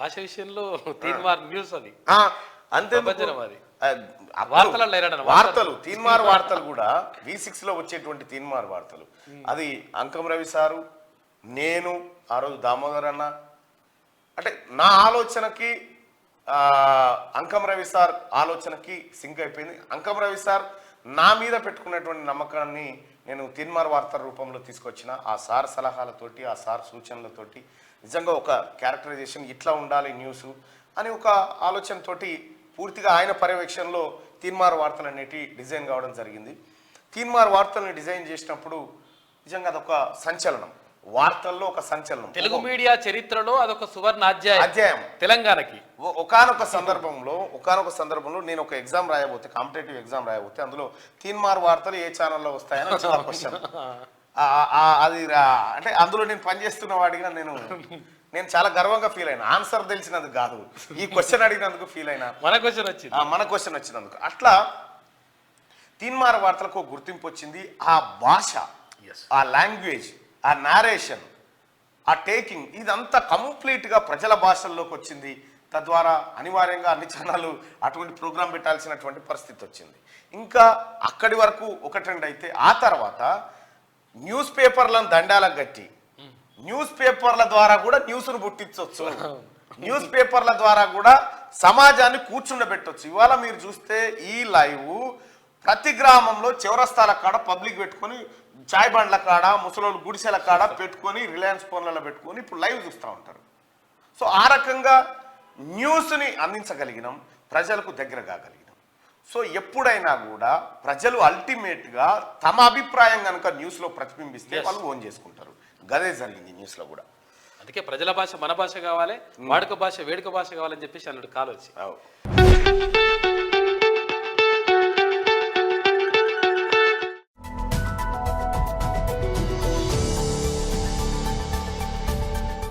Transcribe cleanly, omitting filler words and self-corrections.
భాష విషయంలో తీన్మార్ న్యూస్ అది అంతే అది వార్తలు తీన్మార్ వార్తలు కూడా V6 లో వచ్చేటువంటి తీన్మార్ వార్తలు అది అంకం రవి సారు, నేను ఆ రోజు దామోదర్ అన్న, అంటే నా ఆలోచనకి అంకం రవి సార్ ఆలోచనకి సింక్ అయిపోయింది. అంకం రవి సార్ నా మీద పెట్టుకున్నటువంటి నమ్మకాన్ని నేను తీన్మార్ వార్తల రూపంలో తీసుకొచ్చిన ఆ సార్ సలహాలతోటి, ఆ సార్ సూచనలతోటి నిజంగా ఒక క్యారెక్టరైజేషన్ ఇట్లా ఉండాలి న్యూస్ అని ఒక ఆలోచనతోటి పూర్తిగా ఆయన పర్యవేక్షణలో తీన్మార్ వార్తలు అనేటి డిజైన్ కావడం జరిగింది. తీన్మార్ వార్తలను డిజైన్ చేసినప్పుడు నిజంగా అదొక సంచలనం, వార్తల్లో ఒక సంచలనం. తెలుగు మీడియా చరిత్రలో అదొక సువర్ణ అధ్యాయం తెలంగాణకి. ఒకానొక సందర్భంలో నేను ఒక ఎగ్జామ్ రాయబోతే, కాంపిటేటివ్ ఎగ్జామ్ రాయబోతే అందులో తీన్మార్ వార్తలు ఏ ఛానల్లో వస్తాయని వచ్చిన క్వశ్చన్. అది అంటే అందులో నేను పనిచేస్తున్న వాడిగా నేను చాలా గర్వంగా ఫీల్ అయినా. ఆన్సర్ తెలిసినందుకు కాదు, ఈ క్వశ్చన్ అడిగినందుకు ఫీల్ అయినా, మన క్వశ్చన్ వచ్చినందుకు. అట్లా తీన్మార్ వార్తలకు గుర్తింపు వచ్చింది. ఆ భాష, ఆ లాంగ్వేజ్, ఆ నారేషన్, ఆ టేకింగ్, ఇదంతా కంప్లీట్గా ప్రజల భాషల్లోకి వచ్చింది. తద్వారా అనివార్యంగా అన్ని ఛానళ్ళు అటువంటి ప్రోగ్రాం పెట్టాల్సినటువంటి పరిస్థితి వచ్చింది. ఇంకా అక్కడి వరకు ఒక ట్రెండ్ అయితే, ఆ తర్వాత న్యూస్ పేపర్లను దండాలకు గట్టి న్యూస్ పేపర్ల ద్వారా కూడా న్యూస్ను పుట్టించవచ్చు, న్యూస్ పేపర్ల ద్వారా కూడా సమాజాన్ని కూర్చుండబెట్టవచ్చు. ఇవాళ మీరు చూస్తే ఈ లైవ్ ప్రతి గ్రామంలో చౌరస్తాల కాడ పబ్లిక్ పెట్టుకొని, చాయ్ బండ్ల కాడ, ముసలోళ్ళు గుడిసెల కాడ పెట్టుకొని, రిలయన్స్ ఫోన్లలో పెట్టుకొని ఇప్పుడు లైవ్ చూస్తూ ఉంటారు. సో ఆ రకంగా న్యూస్ని అందించగలిగినాం, ప్రజలకు దగ్గర కాగలిగినాం. సో ఎప్పుడైనా కూడా ప్రజలు అల్టిమేట్గా తమ అభిప్రాయం కనుక న్యూస్లో ప్రతిబింబిస్తే వాళ్ళు ఓన్ చేసుకుంటారు. గదే జరిగింది న్యూస్లో కూడా. అందుకే ప్రజల భాష మన భాష కావాలి, వాడుక భాష వేడుక భాష కావాలని చెప్పేసి అన్నాడు కాల్ వచ్చి.